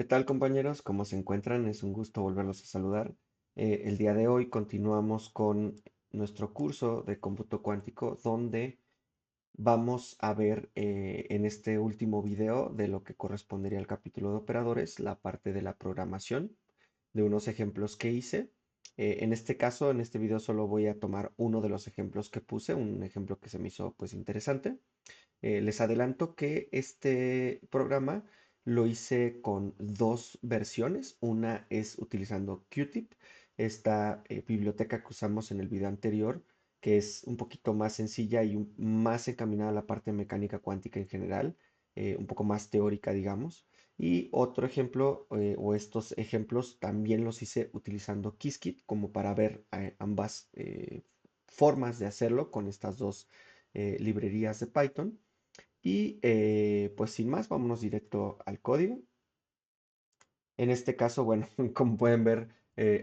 ¿Qué tal, compañeros? ¿Cómo se encuentran? Es un gusto volverlos a saludar. El día de hoy continuamos con nuestro curso de cómputo cuántico, donde vamos a ver en este último video de lo que correspondería al capítulo de operadores, la parte de la programación, de unos ejemplos que hice. En este caso, en este video solo voy a tomar uno de los ejemplos que puse, un ejemplo que se me hizo pues interesante. Les adelanto que este programa lo hice con dos versiones. Una es utilizando Qtip, esta biblioteca que usamos en el video anterior, que es un poquito más sencilla y más encaminada a la parte de mecánica cuántica en general, un poco más teórica, digamos. Y otro ejemplo, o estos ejemplos, también los hice utilizando Qiskit, como para ver ambas formas de hacerlo con estas dos librerías de Python. Y pues sin más, vámonos directo al código. En este caso, bueno, como pueden ver,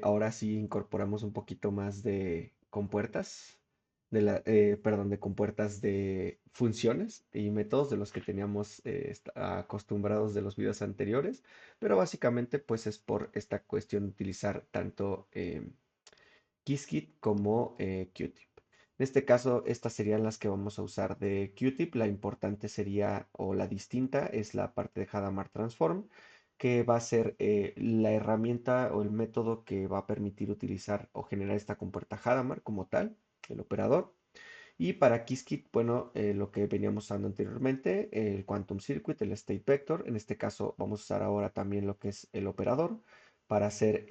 ahora sí incorporamos un poquito más de compuertas, perdón, de compuertas de funciones y métodos de los que teníamos acostumbrados de los videos anteriores, pero básicamente pues es por esta cuestión de utilizar tanto Qiskit como Qtip. En este caso, estas serían las que vamos a usar de Qtip. La importante sería, o la distinta, es la parte de Hadamard Transform, que va a ser la herramienta o el método que va a permitir utilizar o generar esta compuerta Hadamard como tal, el operador. Y para Qiskit, bueno, lo que veníamos usando anteriormente, el Quantum Circuit, el State Vector. En este caso vamos a usar ahora también lo que es el operador para hacer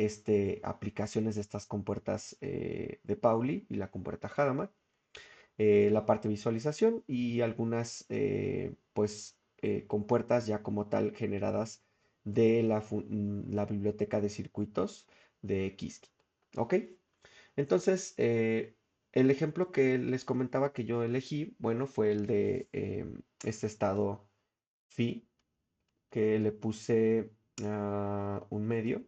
aplicaciones de estas compuertas de Pauli y la compuerta Hadamard. La parte de visualización y algunas compuertas ya como tal generadas de la biblioteca de circuitos de Qiskit. ¿Ok? Entonces, el ejemplo que les comentaba que yo elegí, bueno, fue el de este estado phi, que le puse un medio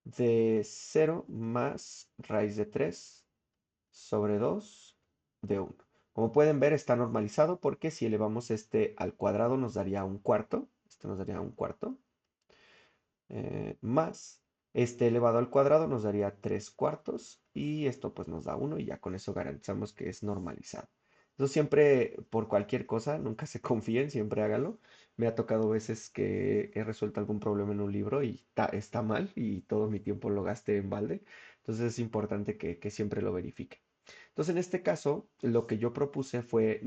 de 0 más raíz de 3 sobre 2 de 1. Como pueden ver, está normalizado porque si elevamos este al cuadrado nos daría un cuarto. Este nos daría un cuarto. Más este elevado al cuadrado nos daría 3 cuartos y esto pues nos da 1 y ya con eso garantizamos que es normalizado. Eso siempre, por cualquier cosa, nunca se confíen, siempre hágalo. Me ha tocado veces que he resuelto algún problema en un libro y está mal y todo mi tiempo lo gasté en balde. Entonces es importante que siempre lo verifique. Entonces en este caso, lo que yo propuse fue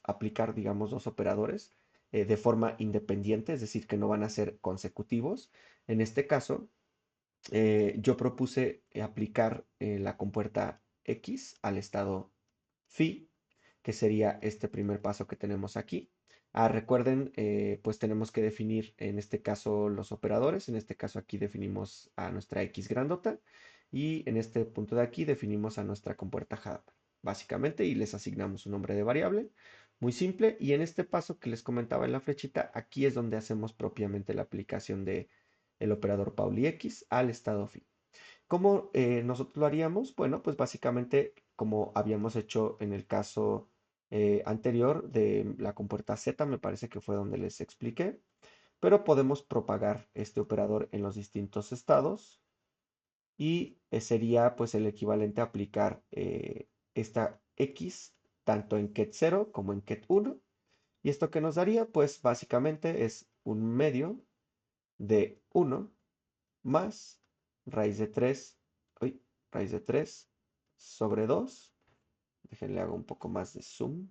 aplicar, digamos, dos operadores de forma independiente, es decir, que no van a ser consecutivos. En este caso, yo propuse aplicar la compuerta X al estado phi, que sería este primer paso que tenemos aquí. Recuerden, pues tenemos que definir en este caso los operadores. En este caso aquí definimos a nuestra X grandota y en este punto de aquí definimos a nuestra compuerta Hadamard, básicamente, y les asignamos un nombre de variable. Muy simple. Y en este paso que les comentaba en la flechita, aquí es donde hacemos propiamente la aplicación de el operador Pauli X al estado phi. ¿Cómo nosotros lo haríamos? Bueno, pues básicamente como habíamos hecho en el caso anterior de la compuerta Z, me parece que fue donde les expliqué, pero podemos propagar este operador en los distintos estados y sería pues el equivalente a aplicar esta X tanto en ket 0 como en ket 1. ¿Y esto que nos daría? Pues básicamente es un medio de 1 más raíz de 3, uy, raíz de 3 sobre 2. Déjenle hago un poco más de zoom.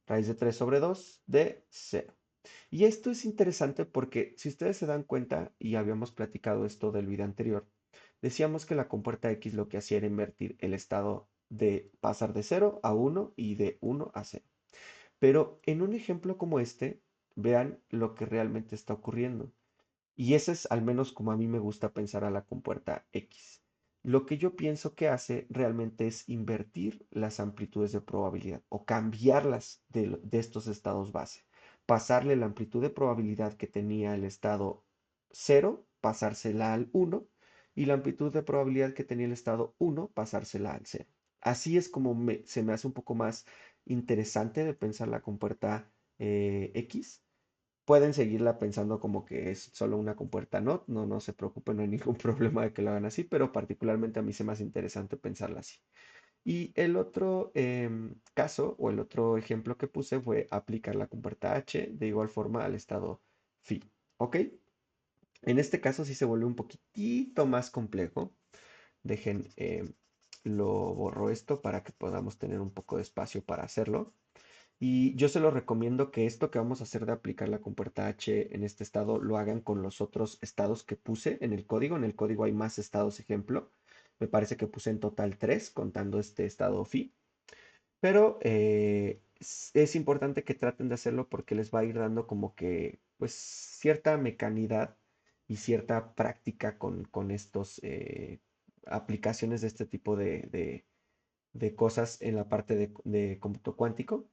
Raíz de 3 sobre 2 de 0. Y esto es interesante porque si ustedes se dan cuenta, y habíamos platicado esto del video anterior, decíamos que la compuerta X lo que hacía era invertir el estado de pasar de 0 a 1 y de 1 a 0. Pero en un ejemplo como este, vean lo que realmente está ocurriendo. Y ese es al menos como a mí me gusta pensar a la compuerta X. Lo que yo pienso que hace realmente es invertir las amplitudes de probabilidad o cambiarlas de estos estados base. Pasarle la amplitud de probabilidad que tenía el estado 0, pasársela al 1, y la amplitud de probabilidad que tenía el estado 1, pasársela al 0. Así es como se me hace un poco más interesante de pensar la compuerta X, pueden seguirla pensando como que es solo una compuerta NOT, no se preocupen, no hay ningún problema de que lo hagan así, pero particularmente a mí se me hace interesante pensarla así. Y el otro caso o el otro ejemplo que puse fue aplicar la compuerta H de igual forma al estado phi. ¿Ok? En este caso sí se vuelve un poquitito más complejo. Dejen, lo borro esto para que podamos tener un poco de espacio para hacerlo. Y yo se lo recomiendo que esto que vamos a hacer de aplicar la compuerta H en este estado lo hagan con los otros estados que puse en el código. En el código hay más estados ejemplo. Me parece que puse en total 3 contando este estado phi. Pero es importante que traten de hacerlo porque les va a ir dando como que pues cierta mecanidad y cierta práctica con estos aplicaciones de este tipo de cosas en la parte de cómputo cuántico.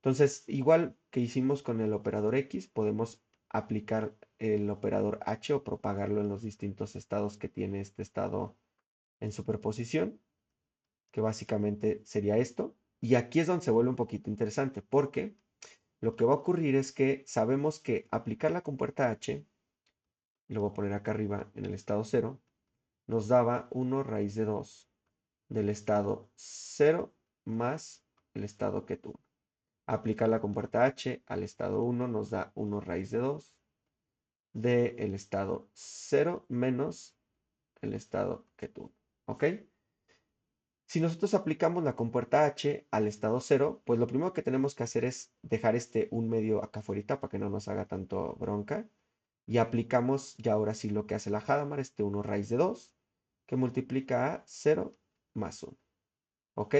Entonces, igual que hicimos con el operador X, podemos aplicar el operador H o propagarlo en los distintos estados que tiene este estado en superposición, que básicamente sería esto. Y aquí es donde se vuelve un poquito interesante, porque lo que va a ocurrir es que sabemos que aplicar la compuerta H, lo voy a poner acá arriba en el estado 0, nos daba 1 raíz de 2 del estado 0 más el estado que tuvo. Aplicar la compuerta H al estado 1 nos da 1 raíz de 2 del estado 0 menos el estado que tuvo. ¿Ok? Si nosotros aplicamos la compuerta H al estado 0, pues lo primero que tenemos que hacer es dejar este un medio acá afuera para que no nos haga tanto bronca. Y aplicamos ya ahora sí lo que hace la Hadamard, este 1 raíz de 2, que multiplica a 0 más 1. ¿Ok?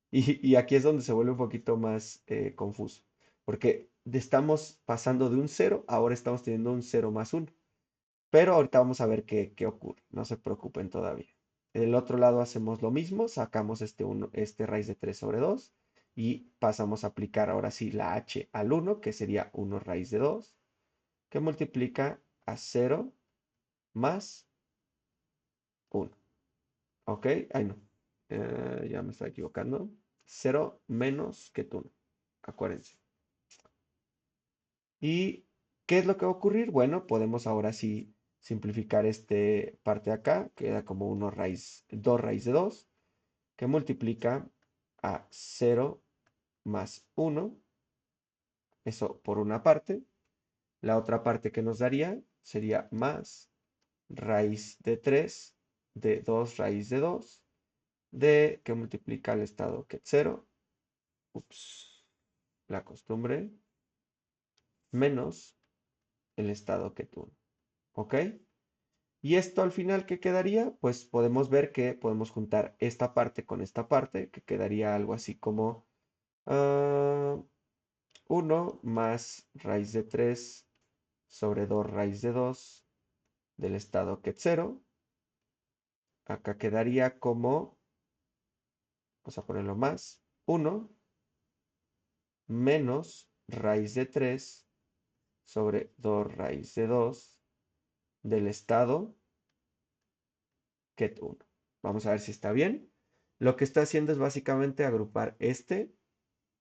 Y aquí es donde se vuelve un poquito más confuso, porque estamos pasando de un 0, ahora estamos teniendo un 0 más 1. Pero ahorita vamos a ver qué ocurre, no se preocupen todavía. Del otro lado hacemos lo mismo, sacamos este raíz de 3 sobre 2 y pasamos a aplicar ahora sí la h al 1, que sería 1 raíz de 2, que multiplica a 0 más 1. ¿Ok? Ay, no. Ya me estoy equivocando. 0 menos que 1. Acuérdense. ¿Y qué es lo que va a ocurrir? Bueno, podemos ahora sí simplificar este parte de acá. Queda como 1 raíz, 2 raíz de 2, que multiplica a 0 más 1. Eso por una parte. La otra parte que nos daría sería más raíz de 3 de 2 raíz de 2 de que multiplica el estado que es 0. Ups, la costumbre. Menos el estado que tuvo. ¿Ok? Y esto al final, ¿qué quedaría? Pues podemos ver que podemos juntar esta parte con esta parte, que quedaría algo así como 1 más raíz de 3 sobre 2 raíz de 2 del estado que es 0. Acá quedaría como, vamos a ponerlo más, 1 menos raíz de 3 sobre 2 raíz de 2 del estado ket1. Vamos a ver si está bien. Lo que está haciendo es básicamente agrupar este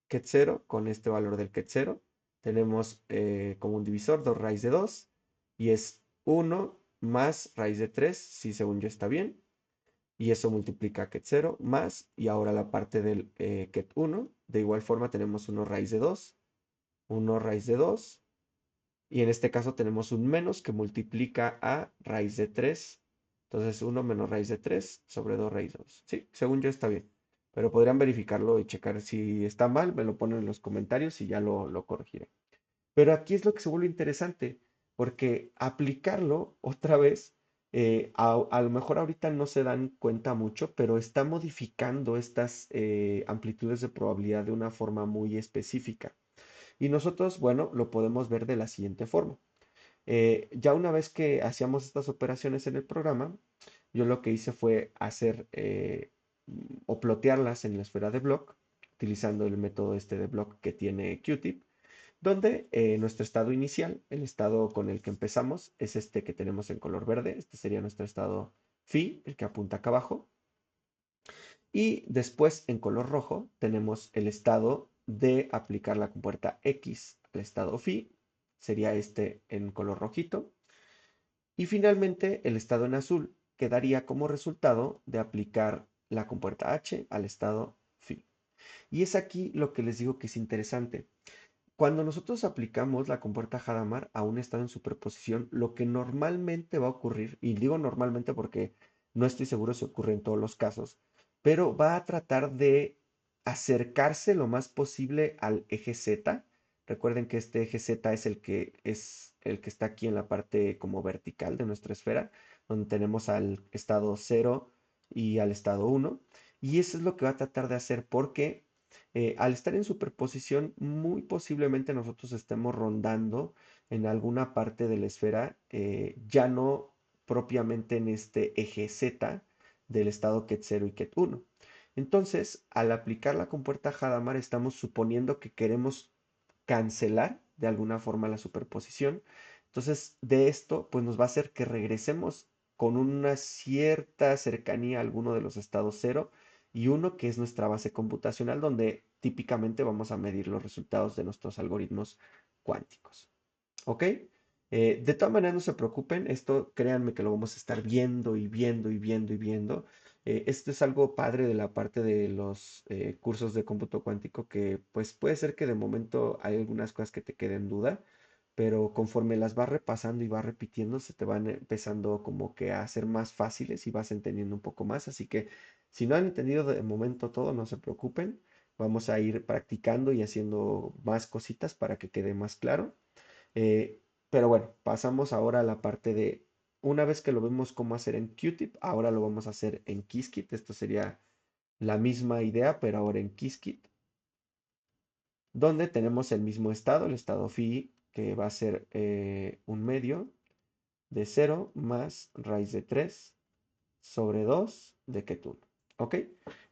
ket0 con este valor del ket0. Tenemos como un divisor 2 raíz de 2 y es 1 más raíz de 3, si según yo está bien. Y eso multiplica ket0 más, y ahora la parte del ket1. De igual forma tenemos 1 raíz de 2, 1 raíz de 2, y en este caso tenemos un menos que multiplica a raíz de 3. Entonces 1 menos raíz de 3 sobre 2 raíz de 2. Sí, según yo está bien. Pero podrían verificarlo y checar si está mal, me lo ponen en los comentarios y ya lo corregiré. Pero aquí es lo que se vuelve interesante, porque aplicarlo otra vez, a lo mejor ahorita no se dan cuenta mucho, pero está modificando estas amplitudes de probabilidad de una forma muy específica. Y nosotros, bueno, lo podemos ver de la siguiente forma. Ya una vez que hacíamos estas operaciones en el programa, yo lo que hice fue hacer o plotearlas en la esfera de block, utilizando el método este de block que tiene Qtip, donde nuestro estado inicial, el estado con el que empezamos, es este que tenemos en color verde. Este sería nuestro estado phi, el que apunta acá abajo. Y después en color rojo tenemos el estado de aplicar la compuerta X al estado phi, sería este en color rojito. Y finalmente el estado en azul quedaría como resultado de aplicar la compuerta H al estado phi. Y es aquí lo que les digo que es interesante. Cuando nosotros aplicamos la compuerta Hadamard a un estado en superposición, lo que normalmente va a ocurrir, y digo normalmente porque no estoy seguro si ocurre en todos los casos, pero va a tratar de acercarse lo más posible al eje Z. Recuerden que este eje Z es el que está aquí en la parte como vertical de nuestra esfera, donde tenemos al estado 0 y al estado 1. Y eso es lo que va a tratar de hacer porque al estar en superposición, muy posiblemente nosotros estemos rondando en alguna parte de la esfera, ya no propiamente en este eje Z del estado ket 0 y ket 1. Entonces, al aplicar la compuerta Hadamard, estamos suponiendo que queremos cancelar de alguna forma la superposición. Entonces, de esto, pues nos va a hacer que regresemos con una cierta cercanía a alguno de los estados 0 y uno que es nuestra base computacional, donde típicamente vamos a medir los resultados de nuestros algoritmos cuánticos. ¿Ok? De todas maneras, no se preocupen, esto créanme que lo vamos a estar viendo y viendo y viendo y viendo. Esto es algo padre de la parte de los cursos de cómputo cuántico que pues puede ser que de momento hay algunas cosas que te queden en duda, pero conforme las vas repasando y vas repitiendo, se te van empezando como que a hacer más fáciles y vas entendiendo un poco más. Así que si no han entendido de momento todo, no se preocupen. Vamos a ir practicando y haciendo más cositas para que quede más claro. Eh, pero bueno, pasamos ahora a la parte de, una vez que lo vemos cómo hacer en Qtip, ahora lo vamos a hacer en Qiskit. Esto sería la misma idea, pero ahora en Qiskit, donde tenemos el mismo estado, el estado phi, que va a ser un medio de 0 más raíz de 3 sobre 2 de Ketun. ¿Ok?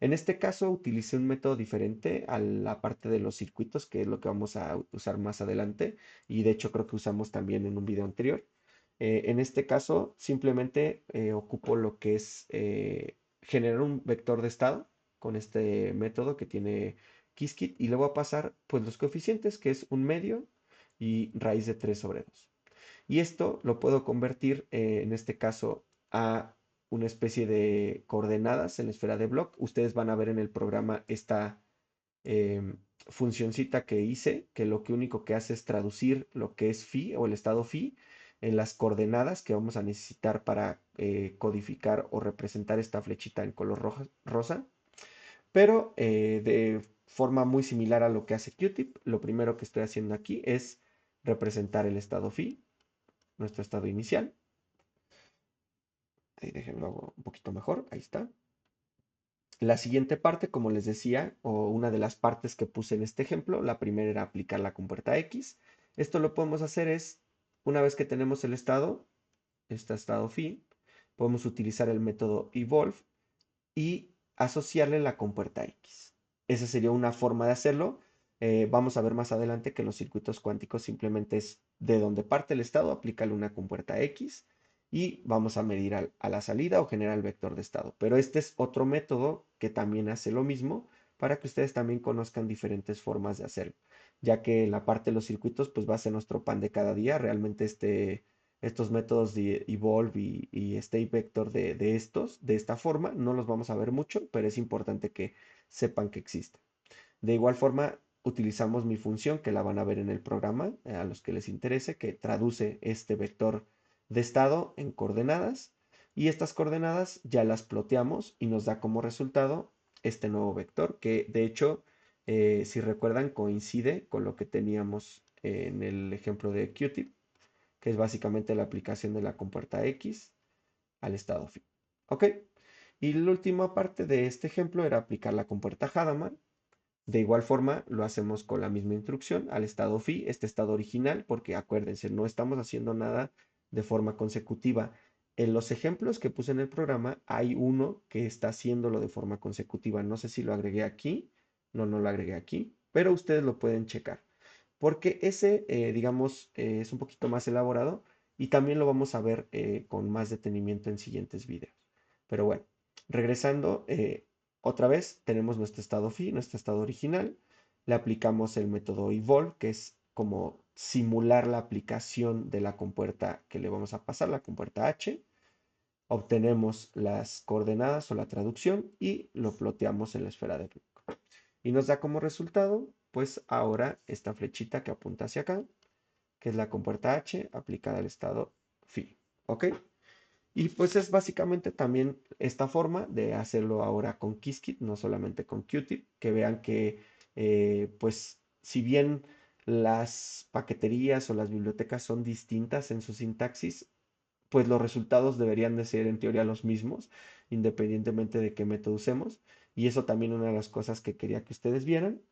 En este caso utilicé un método diferente a la parte de los circuitos, que es lo que vamos a usar más adelante, y de hecho creo que usamos también en un video anterior. En este caso simplemente ocupo lo que es generar un vector de estado con este método que tiene Qiskit y le voy a pasar pues los coeficientes, que es un medio y raíz de 3 sobre 2. Y esto lo puedo convertir en este caso a una especie de coordenadas en la esfera de Bloch. Ustedes van a ver en el programa esta funcioncita que hice, que lo que único que hace es traducir lo que es phi o el estado phi en las coordenadas que vamos a necesitar para codificar o representar esta flechita en color rosa. Pero de forma muy similar a lo que hace Qtip, lo primero que estoy haciendo aquí es representar el estado phi, nuestro estado inicial. Ahí déjenlo hago un poquito mejor. Ahí está. La siguiente parte, como les decía, o una de las partes que puse en este ejemplo, la primera era aplicar la compuerta X. Esto lo podemos hacer es, una vez que tenemos el estado, este estado phi, podemos utilizar el método evolve y asociarle la compuerta X. Esa sería una forma de hacerlo. Vamos a ver más adelante que los circuitos cuánticos simplemente es de donde parte el estado, aplícale una compuerta X y vamos a medir a la salida o generar el vector de estado. Pero este es otro método que también hace lo mismo para que ustedes también conozcan diferentes formas de hacerlo, ya que la parte de los circuitos pues va a ser nuestro pan de cada día. Realmente estos métodos de evolve y state vector de esta forma no los vamos a ver mucho, pero es importante que sepan que existen. De igual forma, utilizamos mi función que la van a ver en el programa, a los que les interese, que traduce este vector de estado en coordenadas y estas coordenadas ya las ploteamos y nos da como resultado este nuevo vector que de hecho, si recuerdan, coincide con lo que teníamos en el ejemplo de Qtip, que es básicamente la aplicación de la compuerta X al estado phi. ¿Ok? Y la última parte de este ejemplo era aplicar la compuerta Hadamard. De igual forma, lo hacemos con la misma instrucción al estado phi, este estado original, porque acuérdense, no estamos haciendo nada de forma consecutiva. En los ejemplos que puse en el programa hay uno que está haciéndolo de forma consecutiva. No sé si lo agregué aquí, no lo agregué aquí, pero ustedes lo pueden checar porque ese, digamos, es un poquito más elaborado y también lo vamos a ver con más detenimiento en siguientes videos. Pero bueno, regresando, otra vez tenemos nuestro estado phi, nuestro estado original, le aplicamos el método evolve, que es como simular la aplicación de la compuerta que le vamos a pasar, la compuerta H. Obtenemos las coordenadas o la traducción y lo ploteamos en la esfera de Rubik. Y nos da como resultado, pues ahora esta flechita que apunta hacia acá, que es la compuerta H aplicada al estado phi. ¿Ok? Y pues es básicamente también esta forma de hacerlo ahora con Qiskit, no solamente con Qtip, que vean que pues si bien las paqueterías o las bibliotecas son distintas en su sintaxis, pues los resultados deberían de ser en teoría los mismos, independientemente de qué método usemos. Y eso también una de las cosas que quería que ustedes vieran.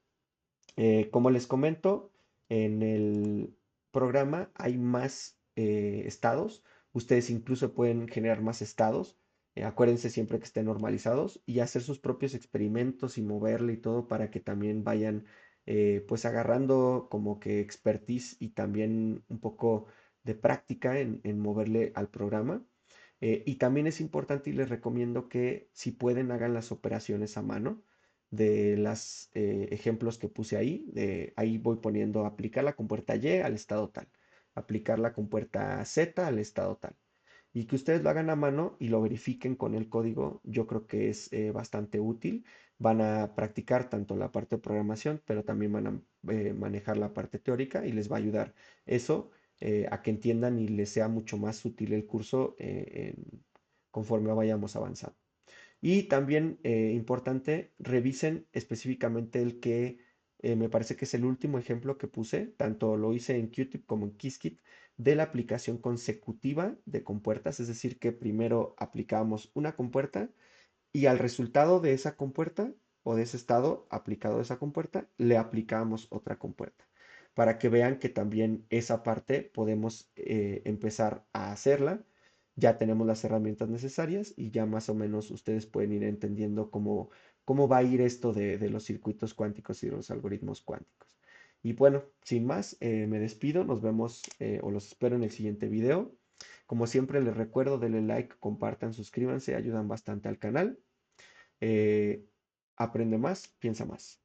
Como les comento, en el programa hay más estados. Ustedes incluso pueden generar más estados. Acuérdense siempre que estén normalizados y hacer sus propios experimentos y moverle y todo para que también vayan pues agarrando como que expertise y también un poco de práctica en moverle al programa. Y también es importante y les recomiendo que si pueden hagan las operaciones a mano de los ejemplos que puse ahí. Ahí voy poniendo aplicar la compuerta Y al estado tal, aplicar la compuerta Z al estado tal. Y que ustedes lo hagan a mano y lo verifiquen con el código, yo creo que es bastante útil. Van a practicar tanto la parte de programación, pero también van a manejar la parte teórica y les va a ayudar eso a que entiendan y les sea mucho más útil el curso conforme vayamos avanzando. Y también importante, revisen específicamente el que me parece que es el último ejemplo que puse, tanto lo hice en Qtip como en Qiskit, de la aplicación consecutiva de compuertas, es decir, que primero aplicábamos una compuerta y al resultado de esa compuerta o de ese estado aplicado a esa compuerta, le aplicamos otra compuerta, para que vean que también esa parte podemos empezar a hacerla. Ya tenemos las herramientas necesarias y ya más o menos ustedes pueden ir entendiendo cómo va a ir esto de los circuitos cuánticos y de los algoritmos cuánticos. Y bueno, sin más, me despido, nos vemos o los espero en el siguiente video. Como siempre les recuerdo, denle like, compartan, suscríbanse, ayudan bastante al canal. Eh, aprende más, piensa más.